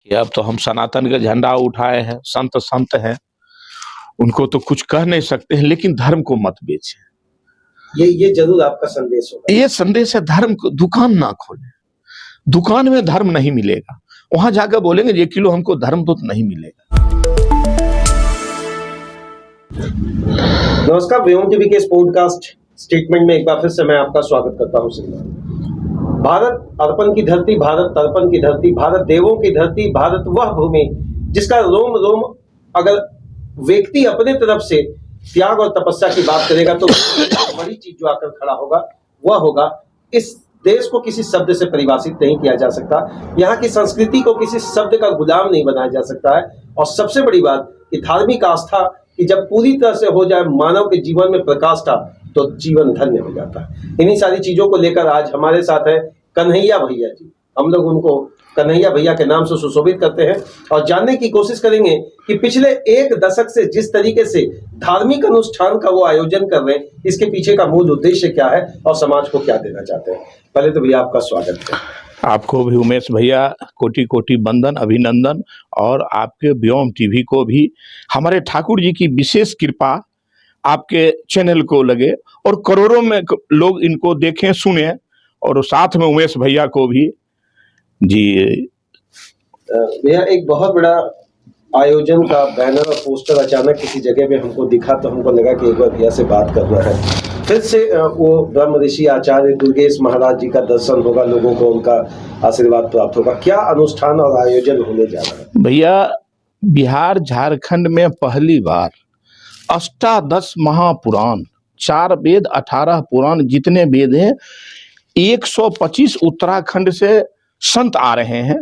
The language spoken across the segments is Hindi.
कि अब तो हम सनातन का झंडा उठाए हैं, संत संत हैं, उनको तो कुछ कह नहीं सकते हैं, लेकिन धर्म को मत बेचें। ये जरूर आपका संदेश होगा। ये संदेश है, धर्म को दुकान ना खोलें। दुकान में धर्म नहीं मिलेगा, वहां जाकर बोलेंगे 1 किलो हमको धर्म तो नहीं मिलेगा। नमस्कार, व्योम टीवी के इस पॉडकास्ट स्टेटमेंट में एक बार फिर से मैं आपका स्वागत करता हूं। भारत अर्पण की धरती, भारत तर्पण की धरती, भारत देवों की धरती, भारत वह भूमि जिसका रोम रोम अगर व्यक्ति अपने तरफ से त्याग और तपस्या की बात करेगा तो बड़ी चीज जो आकर खड़ा होगा वह होगा, इस देश को किसी शब्द से परिभाषित नहीं किया जा सकता, यहाँ की संस्कृति को किसी शब्द का गुलाम नहीं बनाया जा सकता है। और सबसे बड़ी बात कि धार्मिक आस्था कि जब पूरी तरह से हो जाए मानव के जीवन में प्रकाष्ठा तो जीवन धन्य हो जाता है। इन्हीं सारी चीजों को लेकर आज हमारे साथ है कन्हैया भैया जी। हम लोग उनको कन्हैया भैया के नाम से सुशोभित करते हैं और जानने की कोशिश करेंगे कि पिछले 1 दशक से जिस तरीके से धार्मिक अनुष्ठान का वो आयोजन कर रहे हैं, इसके पीछे का मूल उद्देश्य क्या है और समाज को क्या देना चाहते हैं। पहले तो भैया आपका स्वागत है। आपको भी उमेश भैया कोटि कोटि वंदन, अभिनंदन, और आपके व्योम टीवी को भी हमारे ठाकुर जी की विशेष कृपा आपके चैनल को लगे और करोड़ों में लोग इनको देखें सुने, और साथ में उमेश भैया को भी जी। भैया एक बहुत बड़ा आयोजन का बैनर और पोस्टर अचानक किसी जगह पे हमको दिखा तो हमको लगा कि एक बार भैया से बात करना है। फिर से वो ब्रह्म ऋषि आचार्य दुर्गेश महाराज जी का दर्शन होगा, लोगों को उनका आशीर्वाद प्राप्त होगा। क्या अनुष्ठान और आयोजन होने जा रहा है भैया? बिहार झारखंड में पहली बार अष्टादश महापुराण, 4 वेद 18 पुराण, जितने वेद हैं 125 उत्तराखंड से संत आ रहे हैं,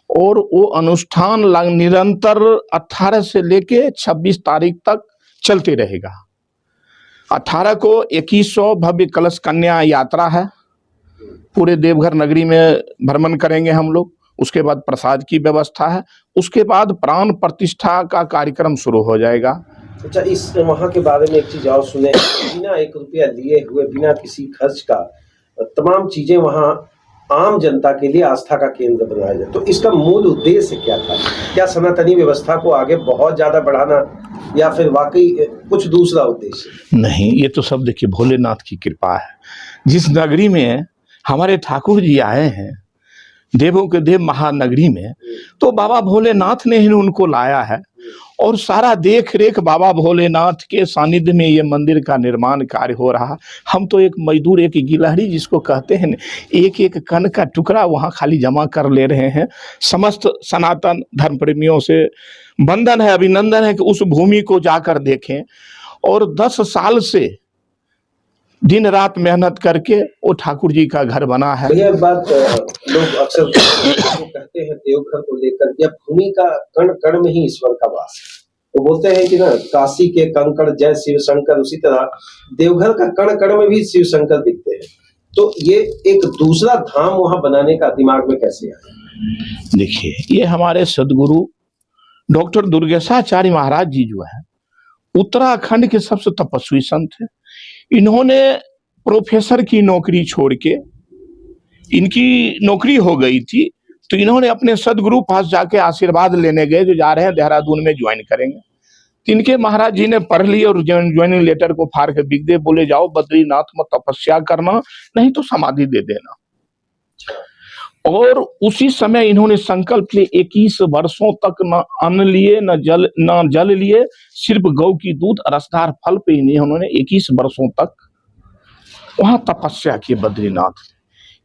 और वो अनुष्ठान निरंतर 18 से लेके 26 तारीख तक चलते रहेगा। 18 को 2100 भव्य कलश कन्या यात्रा है, पूरे देवघर नगरी में भ्रमण करेंगे हम लोग। उसके बाद प्रसाद की व्यवस्था है, उसके बाद प्राण प्रतिष्ठा का कार्यक्रम शुरू हो जाएगा। अच्छा, इस वहाँ के बारे में एक चीज और सुने, बिना 1 रुपया लिए हुए, बिना किसी खर्च का तमाम चीजें वहाँ आम जनता के लिए आस्था का केंद्र बनाया जाए, तो इसका मूल उद्देश्य क्या था? क्या सनातनी व्यवस्था को आगे बहुत ज्यादा बढ़ाना या फिर वाकई कुछ दूसरा उद्देश्य? नहीं, ये तो सब देखिए भोलेनाथ की कृपा है। जिस नगरी में हमारे ठाकुर जी आए हैं, देवों के देव महानगरी में, तो बाबा भोलेनाथ ने ही उनको लाया है, और सारा देख रेख बाबा भोलेनाथ के सानिध्य में ये मंदिर का निर्माण कार्य हो रहा। हम तो एक मजदूर, एक गिलहरी जिसको कहते हैं, एक एक कण का टुकड़ा वहाँ खाली जमा कर ले रहे हैं। समस्त सनातन धर्म प्रेमियों से वंदन है, अभिनंदन है कि उस भूमि को जाकर देखें। और 10 साल से दिन रात मेहनत करके वो ठाकुर जी का घर बना है। यह बात लोग अक्सर कहते हैं देवघर को लेकर, यह भूमि का कण कण में ही ईश्वर का वास है। तो बोलते हैं कि ना, काशी के कंकड़ जय शिव शंकर, उसी तरह देवघर का कण कण में भी शिव शंकर दिखते हैं। तो ये एक दूसरा धाम वहां बनाने का दिमाग में कैसे आया? देखिए, ये हमारे सदगुरु डॉक्टर दुर्गेशाचार्य महाराज जी जो है, उत्तराखंड के सबसे तपस्वी संत है। इन्होंने प्रोफेसर की नौकरी छोड़ के, इनकी नौकरी हो गई थी, तो इन्होंने अपने सदगुरु पास जाके आशीर्वाद लेने गए, जो जा रहे हैं देहरादून में ज्वाइन करेंगे। तो इनके महाराज जी ने पढ़ लिया और ज्वाइनिंग लेटर को फाड़ के बिक दे, बोले जाओ बद्रीनाथ में तपस्या करना, नहीं तो समाधि दे देना। और उसी समय इन्होंने संकल्प लिए, 21 वर्षों तक न अन्न लिए, न जल लिए, सिर्फ गौ की दूध रसदार फल पे इन्होंने 21 वर्षों तक वहां तपस्या की बद्रीनाथ।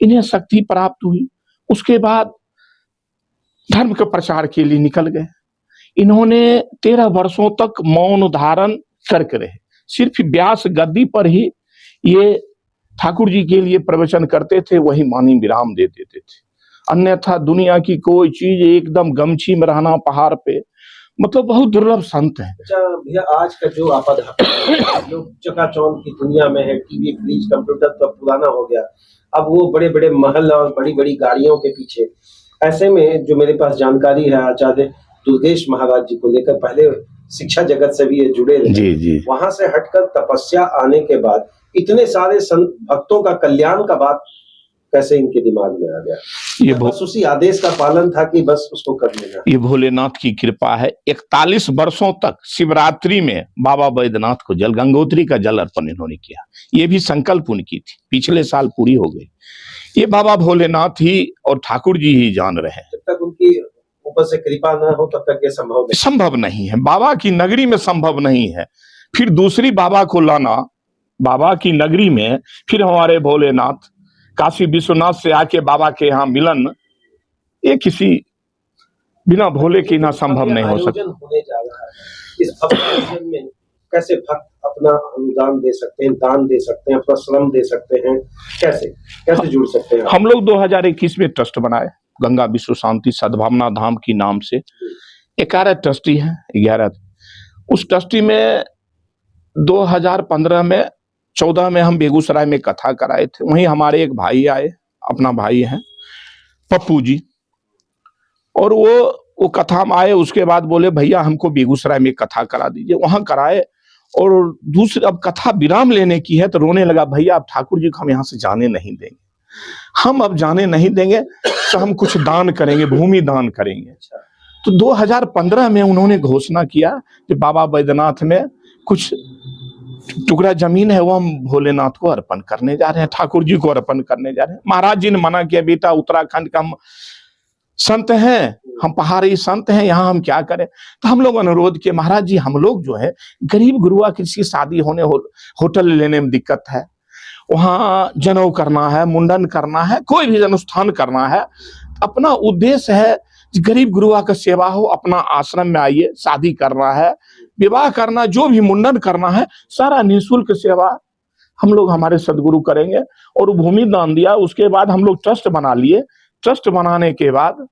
इन्हें शक्ति प्राप्त हुई। उसके बाद धर्म के प्रचार के लिए निकल गए। इन्होंने 13 वर्षों तक मौन धारण करके रहे, सिर्फ व्यास गद्दी पर ही ये ठाकुर जी के लिए प्रवचन करते थे, वही मानी विराम दे देते थे। अन्यथा दुनिया की कोई चीज, एकदम गमछी में रहना पहाड़ पे, मतलब बहुत दुर्लभ संत है। अच्छा भैया, आज का जो लोग चकाचौंध की दुनिया में है, टीवी, फ्रिज, कंप्यूटर तो पुराना हो गया, अब वो बड़े बड़े महल और बड़ी बड़ी गाड़ियों के पीछे। ऐसे में जो मेरे पास जानकारी है आचार्य दुर्गेश महाराज जी को लेकर, पहले शिक्षा जगत से भी ये जुड़े रहे, जी। वहां से हटकर तपस्या आने के बाद इतने सारे संत भक्तों का कल्याण का बात कैसे इनके दिमाग में आ गया? ये बस उसी आदेश का पालन था कि बस उसको कर लेना। ये भोलेनाथ की कृपा है। 41 वर्षों तक शिवरात्रि में बाबा बैद्यनाथ को जल गंगोत्री का जल अर्पण इन्होंने किया। ये भी संकल्प उनकी थी, पिछले साल पूरी हो गई। ये बाबा भोलेनाथ ही और ठाकुर जी ही जान रहे हैं। जब तक उनकी ऊपर से कृपा ना हो तब तक ये संभव नहीं है। बाबा की नगरी में संभव नहीं है। फिर दूसरी बाबा को लाना, बाबा की नगरी में फिर हमारे भोलेनाथ काशी विश्वनाथ से आके बाबा के यहाँ मिलन, ये किसी बिना भोले के ना संभव नहीं हो सकता। होने जा रहा है इस भव्य आयोजन में कैसे भक्त अपना अनुदान दे सकते हैं, दान दे सकते हैं, अपना श्रम दे सकते हैं, कैसे जुड़ सकते हैं? हम लोग 2021 में ट्रस्ट बनाए, गंगा विश्व शांति सद्भावना धाम की नाम से। 11 ट्रस्टी हैं, 11। उस ट्रस्टी में 2015 में 14 में हम बेगूसराय में कथा कराए थे। वहीं हमारे एक भाई आए, अपना भाई है पप्पू जी, और वो कथा में आए। उसके बाद बोले भैया हमको बेगूसराय में कथा करा दीजिए। वहां कराए, और दूसरी अब कथा विराम लेने की है तो रोने लगा, भैया अब ठाकुर जी को हम यहाँ से जाने नहीं देंगे, हम अब जाने नहीं देंगे, तो हम कुछ दान करेंगे, भूमि दान करेंगे। तो 2015 में उन्होंने घोषणा किया कि बाबा बैद्यनाथ में कुछ टुकड़ा जमीन है, वो हम भोलेनाथ को अर्पण करने जा रहे हैं, ठाकुर जी को अर्पण करने जा रहे हैं। महाराज जी ने मना किया, बेटा उत्तराखंड का हम संत हैं, हम पहाड़ी संत हैं, यहाँ हम क्या करें। तो हम लोग अनुरोध किए, महाराज जी हम लोग जो है गरीब गुरुआ किसी शादी होने होटल लेने में दिक्कत है, वहाँ जनेऊ करना है, मुंडन करना है, कोई भी अनुष्ठान करना है, अपना उद्देश्य है गरीब गुरुआ का सेवा हो, अपना आश्रम में आइए, शादी करना है, विवाह करना, जो भी मुंडन करना है, सारा निःशुल्क सेवा हम लोग हमारे सदगुरु करेंगे। और भूमि दान दिया। उसके बाद हम लोग ट्रस्ट बना लिए। ट्रस्ट बनाने के बाद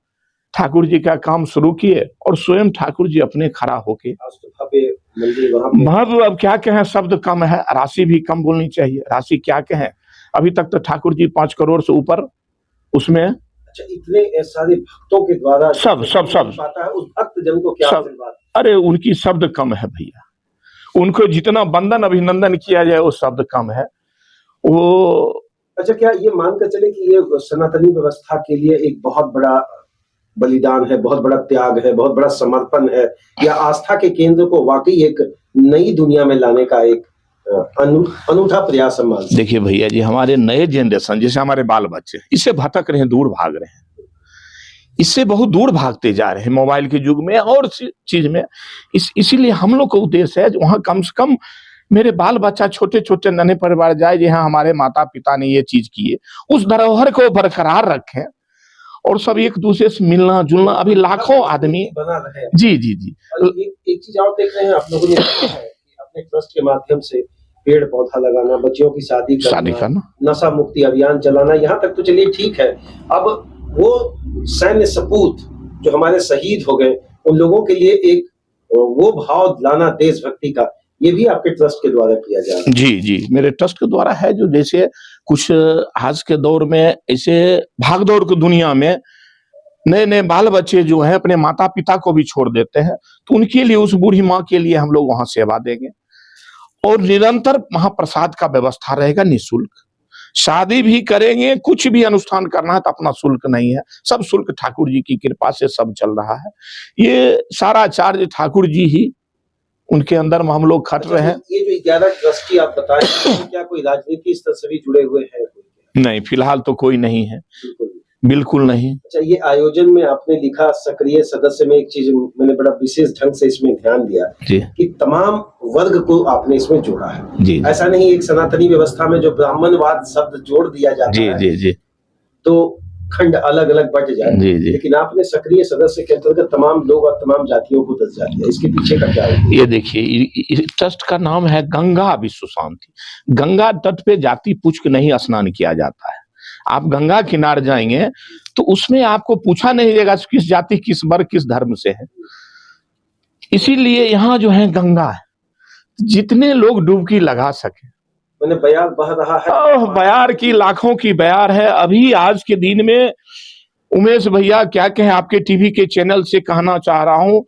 ठाकुर जी का काम शुरू किए, और स्वयं ठाकुर जी अपने खड़ा होके भव्य, अब क्या कहें, शब्द कम है, राशि भी कम बोलनी चाहिए, राशि क्या कहें। अभी तक तो ठाकुर जी 5 करोड़ से ऊपर उसमें। अच्छा, इतने सारे भक्तों के द्वारा सब पाता है, उस भक्त जन को क्या आशीर्वाद? अरे उनकी शब्द कम है भैया, उनको जितना वंदन अभिनंदन किया जाए वो शब्द कम है वो। अच्छा, क्या ये मानकर चले कि ये सनातनी व्यवस्था के लिए एक बहुत बड़ा बलिदान है, बहुत बड़ा त्याग है, बहुत बड़ा समर्पण है, या आस्था के केंद्र को वाकई एक नई दुनिया में लाने का एक अनूठा प्रयास है? देखिए भैया जी, हमारे नए जनरेशन जैसे हमारे बाल बच्चे इससे भटक रहे हैं, दूर भाग रहे हैं, इससे बहुत दूर भागते जा रहे हैं मोबाइल के युग में और चीज में। इसीलिए हम लोग का उद्देश्य है वहां कम से कम मेरे बाल बच्चा छोटे छोटे नन्हे परिवार जाए, जहाँ हमारे माता पिता ने ये चीज किए, उस धरोहर को बरकरार रखें, और सब एक दूसरे से मिलना जुलना। अभी लाखों आदमी बना रहे हैं। जी जी जी। एक चीज और देख रहे हैं आप लोगों ने अपने ट्रस्ट के माध्यम से पेड़ पौधा लगाना, बच्चियों की शादी करना, नशा मुक्ति अभियान चलाना, यहाँ तक तो चलिए ठीक है। अब वो सैन्य सपूत जो हमारे शहीद हो गए, उन लोगों के लिए एक वो भाव लाना देशभक्ति का, ये भी आपके ट्रस्ट के द्वारा किया जा रहा है? जी जी, मेरे ट्रस्ट के द्वारा है। जो जैसे कुछ आज के दौर में ऐसे भागदौड़ की दुनिया में नए नए बाल बच्चे जो हैं अपने माता पिता को भी छोड़ देते हैं, तो उनके लिए, उस बूढ़ी माँ के लिए हम लोग वहां सेवा देंगे, और निरंतर महाप्रसाद का व्यवस्था रहेगा, निःशुल्क। शादी भी करेंगे, कुछ भी अनुष्ठान करना है तो अपना शुल्क नहीं है, सब शुल्क ठाकुर जी की कृपा से सब चल रहा है। ये सारा चार्ज ठाकुर जी ही, उनके अंदर हम लोग खट रहे हैं। ये जो 11 ट्रस्टी आप बताएं, क्या कोई राजनीति स्तर से भी जुड़े हुए हैं? नहीं, फिलहाल तो कोई नहीं है, बिल्कुल नहीं। अच्छा, ये आयोजन में आपने लिखा सक्रिय सदस्य में, एक चीज मैंने बड़ा विशेष ढंग से इसमें ध्यान दिया कि तमाम वर्ग को आपने इसमें जोड़ा है जी। ऐसा नहीं एक सनातनी व्यवस्था में जो ब्राह्मणवाद शब्द जोड़ दिया जाता है जी जी, तो खंड अलग अलग बट जाए जी जी। लेकिन आपने सक्रिय सदस्य के अंतर्गत तमाम लोग और तमाम जातियों को दर्जा दिया, इसके पीछे का क्या है? ये देखिए, ट्रस्ट का नाम है गंगा विश्व शांति। गंगा तट पे जाति पूछ के नहीं स्नान किया जाता है। आप गंगा किनारे जाएंगे तो उसमें आपको पूछा नहीं जाएगा किस जाति, किस वर्ग, किस धर्म से है। इसीलिए यहाँ जो है गंगा है, जितने लोग डुबकी लगा सके। मैंने बयार बह रहा है, बयार की लाखों की बयार है। अभी आज के दिन में उमेश भैया क्या कहें, आपके टीवी के चैनल से कहना चाह रहा हूं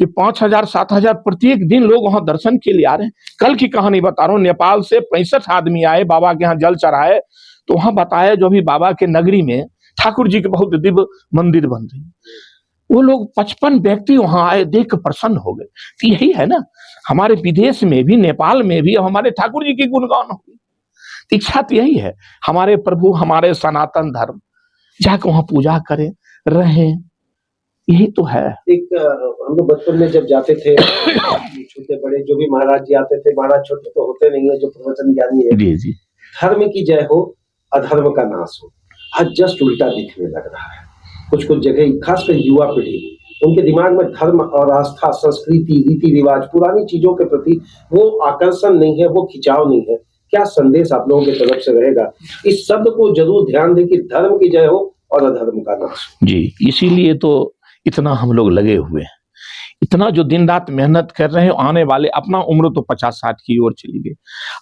कि 5000 7000 प्रत्येक दिन लोग वहां दर्शन के लिए आ रहे हैं। कल की कहानी बता रहा हूँ, नेपाल से 65 आदमी आए, बाबा के यहाँ जल चढ़ाए, तो वहां बताया जो अभी बाबा के नगरी में ठाकुर जी के बहुत दिव्य मंदिर बन रही, वो लोग 55 व्यक्ति वहां आए, देख कर प्रसन्न हो गए। तो यही है ना, हमारे विदेश में भी, नेपाल में भी अब हमारे ठाकुर जी की गुणगान होगी। इच्छा तो यही है, हमारे प्रभु, हमारे सनातन धर्म, जाकर वहां पूजा करें, रहें, यही तो है। एक हम लोग बचपन में जब जाते थे छोटे बड़े जो भी महाराज जी आते थे, महाराज छोटे तो होते नहीं है, जो प्रवचन ज्ञानी है, जी जी, धर्म की जय हो, अधर्म का नाश हो। आज जस्ट उल्टा दिखने लग रहा है। कुछ कुछ जगह खासकर युवा पीढ़ी, उनके दिमाग में धर्म और आस्था, संस्कृति, रीति रिवाज, पुरानी चीजों के प्रति वो आकर्षण नहीं है, वो खिंचाव नहीं है। क्या संदेश आप लोगों की तरफ से रहेगा? इस शब्द को जरूर ध्यान दें कि धर्म की जय हो और अधर्म का नाश। जी, इसीलिए तो इतना हम लोग लगे हुए हैं, इतना जो दिन रात मेहनत कर रहे हैं। आने वाले, अपना उम्र तो 50-60 की ओर चली गई,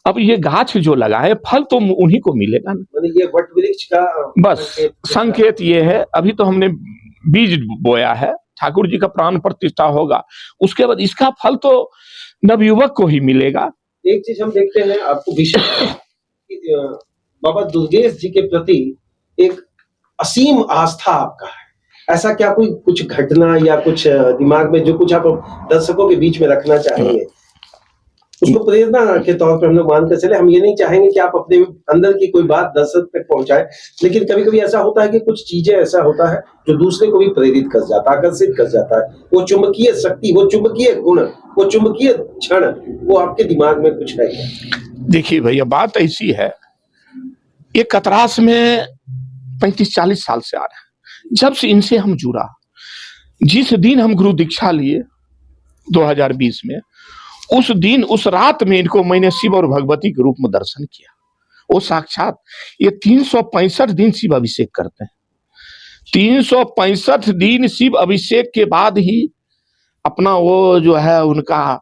अब ये गाछ जो लगाए फल तो उन्हीं को मिलेगा ना। मतलब ये वट वृक्ष का बस संकेत ये है, अभी तो हमने बीज बोया है, ठाकुर जी का प्राण प्रतिष्ठा होगा, उसके बाद इसका फल तो नवयुवक को ही मिलेगा। एक चीज हम देखते हैं आपको विशेष बाबा दुर्गेश जी के प्रति एक असीम आस्था आपका है। ऐसा क्या कोई कुछ घटना या कुछ दिमाग में जो कुछ आप दर्शकों के बीच में रखना चाहेंगे, उसको प्रेरणा के तौर पर हम लोग मान कर चले। हम ये नहीं चाहेंगे कि आप अपने अंदर की कोई बात दर्शक तक पहुंचाए, लेकिन कभी कभी ऐसा होता है कि कुछ चीजें ऐसा होता है जो दूसरे को भी प्रेरित कर जाता है, आकर्षित कर जाता है। वो चुंबकीय शक्ति, वो चुंबकीय गुण, वो चुंबकीय क्षण, वो आपके दिमाग में कुछ है क्या? देखिए भैया, बात ऐसी है, ये कतरास में 35-40 साल से आ रहा है। जब से इनसे हम जुड़ा, जिस दिन हम गुरु दीक्षा लिए 2020 में, उस दिन, उस रात में इनको मैंने शिव और भगवती के रूप में दर्शन किया। वो साक्षात, ये 365 दिन शिव अभिषेक करते हैं, 365 दिन शिव अभिषेक के बाद ही अपना वो जो है उनका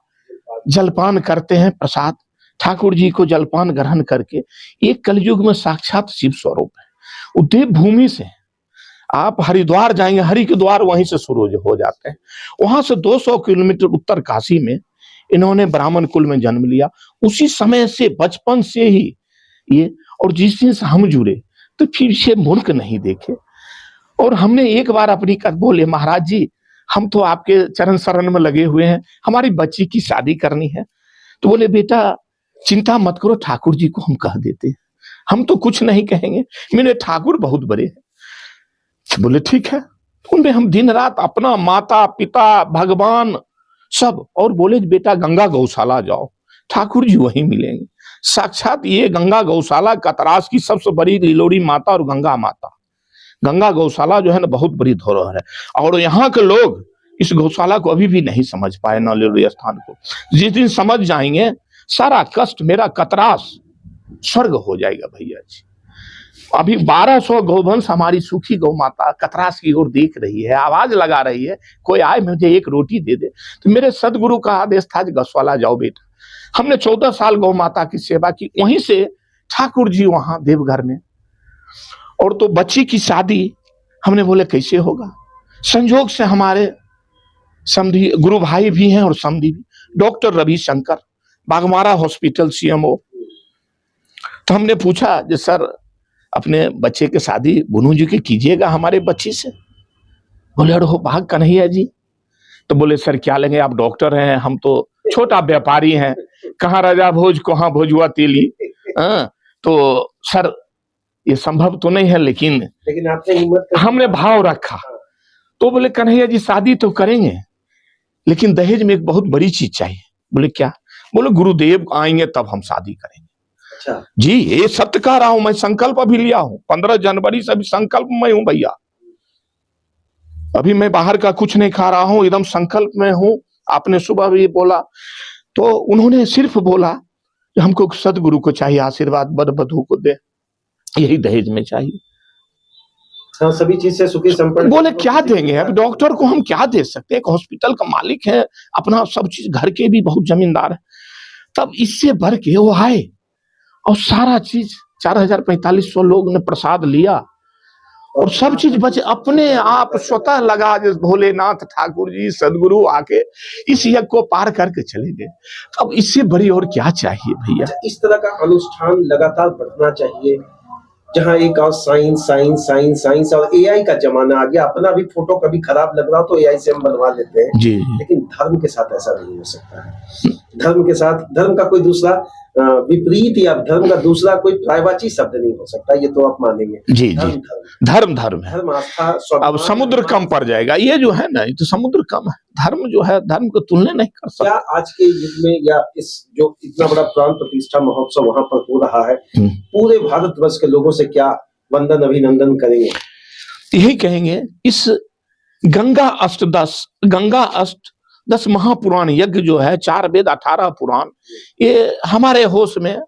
जलपान करते हैं, प्रसाद ठाकुर जी को जलपान ग्रहण करके। ये कलयुग में साक्षात शिव स्वरूप है। वो देव भूमि से, आप हरिद्वार जाएंगे, हरि के द्वार वहीं से शुरू हो जाते हैं। वहां से 200 किलोमीटर उत्तर काशी में इन्होंने ब्राह्मण कुल में जन्म लिया। उसी समय से, बचपन से ही ये, और जिस दिन से हम जुड़े तो फिर से मुल्क नहीं देखे। और हमने एक बार अपनी कथ बोले, महाराज जी हम तो आपके चरण शरण में लगे हुए हैं, हमारी बच्ची की शादी करनी है। तो बोले, बेटा चिंता मत करो, ठाकुर जी को हम कह देते हैं, हम तो कुछ नहीं कहेंगे, मेरे ठाकुर बहुत बड़े हैं। बोले ठीक है। उनमें हम दिन रात अपना माता पिता भगवान सब, और बोले बेटा गंगा गौशाला जाओ, ठाकुर जी वहीं मिलेंगे। साक्षात ये गंगा गौशाला कतरास की सबसे बड़ी लिलोड़ी माता और गंगा माता, गंगा गौशाला जो है ना बहुत बड़ी धरोहर है। और यहाँ के लोग इस गौशाला को अभी भी नहीं समझ पाए, न लिलोड़ी स्थान को। जिस दिन समझ जाएंगे, सारा कष्ट मेरा कतरास स्वर्ग हो जाएगा भैया जी। अभी 1200 गौवंश हमारी सूखी गौ माता कतरास की ओर देख रही है, आवाज लगा रही है, कोई आए मुझे एक रोटी दे दे। तो मेरे सदगुरु का आदेश था, गौशाला जाओ बेटा। हमने 14 साल गौ माता की सेवा की, वहीं से ठाकुर जी वहां देवघर में। और तो बच्ची की शादी हमने बोले कैसे होगा, संजोग से हमारे समधी गुरु भाई भी हैं और समधी भी, doctor Ravishankar, Baghmara hospital CMO। तो हमने पूछा कि सर अपने बच्चे के शादी बुनू जी की कीजिएगा हमारे बच्ची से। बोले अरे हो भाग कन्हैया जी। तो बोले सर क्या लेंगे, आप डॉक्टर हैं, हम तो छोटा व्यापारी हैं, कहाँ राजा भोज कहाँ भोजुआ तेली। तो सर ये संभव तो नहीं है, लेकिन आपने हिम्मत, हमने भाव रखा। तो बोले कन्हैया जी शादी तो करेंगे, लेकिन दहेज में एक बहुत बड़ी चीज चाहिए। बोले क्या? बोले गुरुदेव आएंगे तब हम शादी करेंगे। अच्छा जी, ये सत्य कह रहा हूं, मैं संकल्प अभी लिया हूं, 15 जनवरी से अभी संकल्प में हूं भैया। अभी मैं बाहर का कुछ नहीं खा रहा हूं, एकदम संकल्प में हूं। आपने सुबह भी बोला, तो उन्होंने सिर्फ बोला कि हमको सदगुरु को चाहिए आशीर्वाद, बर बधू को दे, यही दहेज में चाहिए। हाँ, सभी चीज से सुखी संपन्न। बोले क्या देंगे, अब डॉक्टर को हम क्या दे सकते हैं, एक हॉस्पिटल का मालिक है, अपना सब चीज, घर के भी बहुत जमींदार है। तब इससे भर के वो आए और सारा चीज 4000-4500 लोग ने प्रसाद लिया और सब चीज बचे, अपने आप स्वतः लगा। जिस भोलेनाथ ठाकुर जी सदगुरु आके इस यज्ञ को पार करके चले गए। अब इससे बड़ी और क्या चाहिए भैया। इस तरह का अनुष्ठान लगातार बढ़ना चाहिए। जहां एक और साइंस साइंस साइंस साइंस और एआई का जमाना आ गया। अपना भी फोटो कभी खराब लग रहा हो तो एआई से हम बनवा लेते हैं। जी लेकिन धर्म के साथ ऐसा नहीं हो सकता है। धर्म के साथ धर्म का कोई दूसरा विपरीत या धर्म का दूसरा कोई पर्यायवाची शब्द नहीं हो सकता। ये तो आप मानेंगे। जी धर्म जी, धर्म धर्म है। धर्म आस्था अब स्वाभिमान समुद्र कम पड़ जाएगा, ये जो है ना, ये तो समुद्र कम है। धर्म जो है, धर्म को तुलना नहीं कर क्या सकते। आज के युग में या इस जो इतना बड़ा प्राण प्रतिष्ठा महोत्सव वहां पर हो रहा है, हम्म। पूरे भारतवर्ष के लोगों से क्या वंदन अभिनंदन करेंगे? यही कहेंगे, इस गंगा अष्टदश महापुराण यज्ञ जो है, 4 वेद 18 पुराण, ये हमारे होश में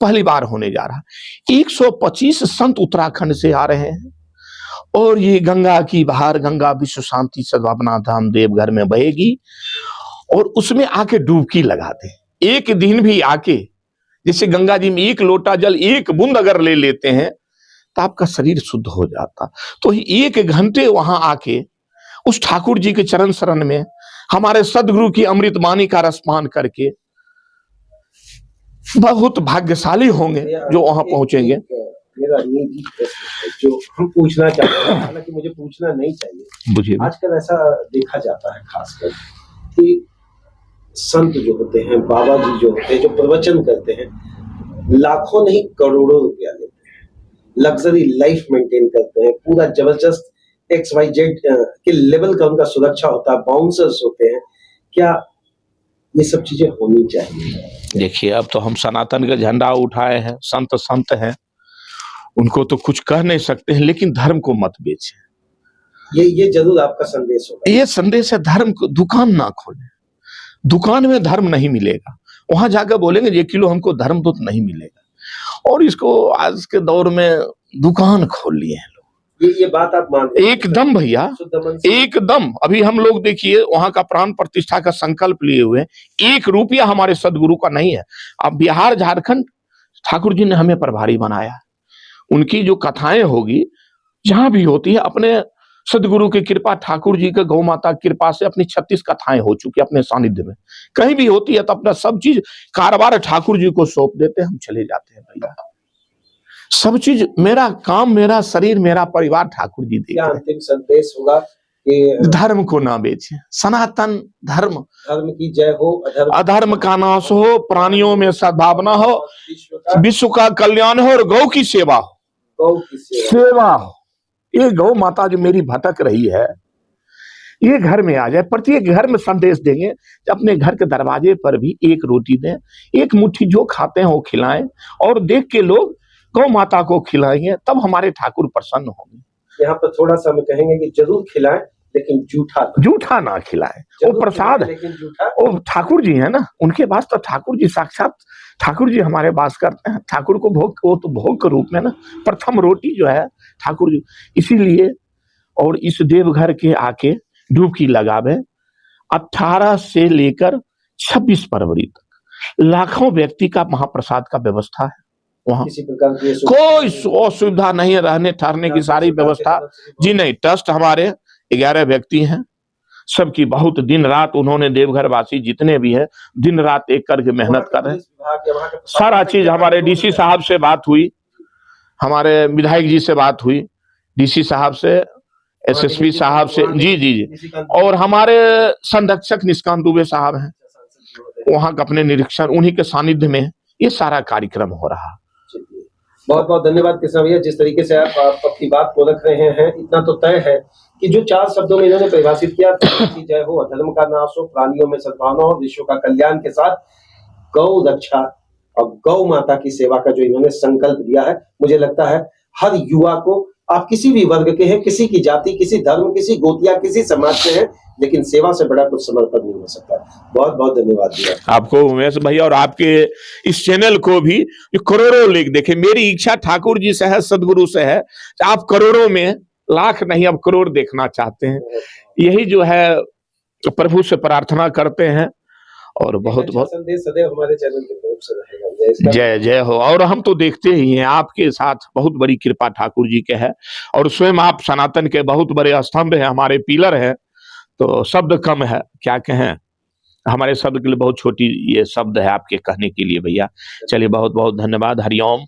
पहली बार होने जा रहा है। 125 संत उत्तराखंड से आ रहे हैं और ये गंगा की बहार, गंगा विश्व शांति सद्भावना धाम देवघर में बहेगी और उसमें आके डुबकी लगाते हैं। एक दिन भी आके, जैसे गंगा जी में 1 लोटा जल 1 बूंद अगर ले लेते हैं तो आपका शरीर शुद्ध हो जाता। तो 1 घंटे वहां आके उस ठाकुर जी के चरण शरण में हमारे सदगुरु की अमृत वाणी का रसपान करके बहुत भाग्यशाली होंगे जो वहां पहुंचेंगे। मेरा निजी प्रश्न है जो हम पूछना चाहते हैं, हालांकि मुझे पूछना नहीं चाहिए। बुझिए, आजकल ऐसा देखा जाता है खासकर कि संत जो होते हैं, बाबा जी जो होते हैं, जो प्रवचन करते हैं, लाखों नहीं करोड़ों रुपया लेते हैं, लग्जरी लाइफ मेंटेन करते हैं, पूरा जबरदस्त XYZ के लेवल का उनका सुरक्षा होता है, बाउंसर्स होते हैं। क्या ये सब चीजें होनी चाहिए? देखिए, अब तो हम सनातन का झंडा उठाए हैं, संत हैं, उनको तो कुछ कह नहीं सकते हैं, लेकिन धर्म को मत बेचें। ये जरूर आपका संदेश होगा। ये संदेश है, धर्म को दुकान ना खोलें। दुकान में धर्म नहीं मिलेगा। वहां जाकर बोलेंगे 1 किलो हमको धर्म तो नहीं मिलेगा। और इसको आज के दौर में दुकान खोल लिए हैं लोग। ये बात आप मानते हैं? एकदम भैया, एकदम। अभी हम लोग देखिए, वहां का प्राण प्रतिष्ठा का संकल्प लिए हुए, 1 रुपया हमारे सदगुरु का नहीं है। अब बिहार झारखंड ठाकुर जी ने हमें प्रभारी बनाया। उनकी जो कथाएं होगी, जहां भी होती है, अपने सदगुरु की कृपा, ठाकुर जी के गौ माता की कृपा से अपनी 36 कथाएं हो चुकी अपने सानिध्य में। कहीं भी होती है तो अपना सब चीज कारोबार ठाकुर जी को सौंप देते हैं, हम चले जाते हैं भैया। सब चीज, मेरा काम, मेरा शरीर, मेरा परिवार ठाकुर जी देते हैं। अंतिम संदेश होगा कि धर्म को ना बेचें। सनातन धर्म की जय हो, अधर्म का नाश हो, प्राणियों में सद्भावना हो, विश्व का कल्याण हो और गौ की सेवा हो। गौ की सेवा हो। ये गौ माता जो मेरी भटक रही है, ये घर में आ जाए। प्रत्येक घर में संदेश देंगे, अपने घर के दरवाजे पर भी 1 रोटी दें, 1 मुट्ठी जो खाते हैं वो खिलाएं, और देख के लोग गौ माता को खिलाएंगे, तब हमारे ठाकुर प्रसन्न होंगे। यहाँ पर थोड़ा सा हम कहेंगे कि जरूर खिलाएं, लेकिन जूठा ना खिलाएं। वो प्रसाद, वो ठाकुर जी है ना, उनके पास तो ठाकुर जी साक्षात ठाकुर जी हमारे वास करते हैं। ठाकुर को भोग, वो तो भोग के रूप में ना, प्रथम रोटी जो है ठाकुर जी। इसीलिए और इस देवघर के आके डुबकी लगावे। 18 से लेकर 26 फरवरी तक लाखों व्यक्ति का महाप्रसाद का व्यवस्था है वहां। किसी प्रकार की कोई असुविधा नहीं है, रहने ठहरने की सारी व्यवस्था। जी नहीं, ट्रस्ट हमारे 11 व्यक्ति हैं, सबकी बहुत दिन रात उन्होंने, देवघर वासी जितने भी है, दिन रात एक करके मेहनत कर रहे हैं। सारा चीज हमारे डीसी साहब से बात हुई, हमारे विधायक जी से बात हुई, डीसी साहब से, SSP साहब से, जी, और हमारे संरक्षक निष्कांत दुबे साहब हैं, वहां का अपने निरीक्षण, उन्हीं के सानिध्य में ये सारा कार्यक्रम हो रहा। बहुत बहुत धन्यवाद कृष्णा भैया, जिस तरीके से आप अपनी बात को रख रहे हैं। इतना तो तय है कि जो 4 शब्दों में इन्होंने परिभाषित किया, की जय हो, अधर्म का नाश हो, प्राणियों में सद्भावना हो, विश्व का कल्याण के साथ गौ रक्षा और गौ माता की सेवा का जो इन्होंने संकल्प दिया है, मुझे लगता है हर युवा को, आप किसी भी वर्ग के हैं, किसी की जाति, किसी धर्म, किसी गोतिया, किसी समाज से हैं, लेकिन सेवा से बड़ा कुछ समर्पण नहीं हो सकता। बहुत बहुत धन्यवाद भैया आपको, उमेश भैया, और आपके इस चैनल को भी करोड़ों लोग देखे। मेरी इच्छा ठाकुर जी से है, सदगुरु से है, आप करोड़ों में, लाख नहीं, अब करोड़ देखना चाहते हैं। यही जो है प्रभु से प्रार्थना करते हैं। और बहुत बहुत संदेश सदैव हमारे चैनल की तरफ से रहेगा। जय जय हो। और हम तो देखते ही हैं, आपके साथ बहुत बड़ी कृपा ठाकुर जी के है, और स्वयं आप सनातन के बहुत बड़े स्तंभ हैं, हमारे पिलर हैं। तो शब्द कम है, क्या कहें, हमारे शब्द के लिए बहुत छोटी ये शब्द है आपके कहने के लिए भैया। चलिए, बहुत बहुत धन्यवाद। हरिओम।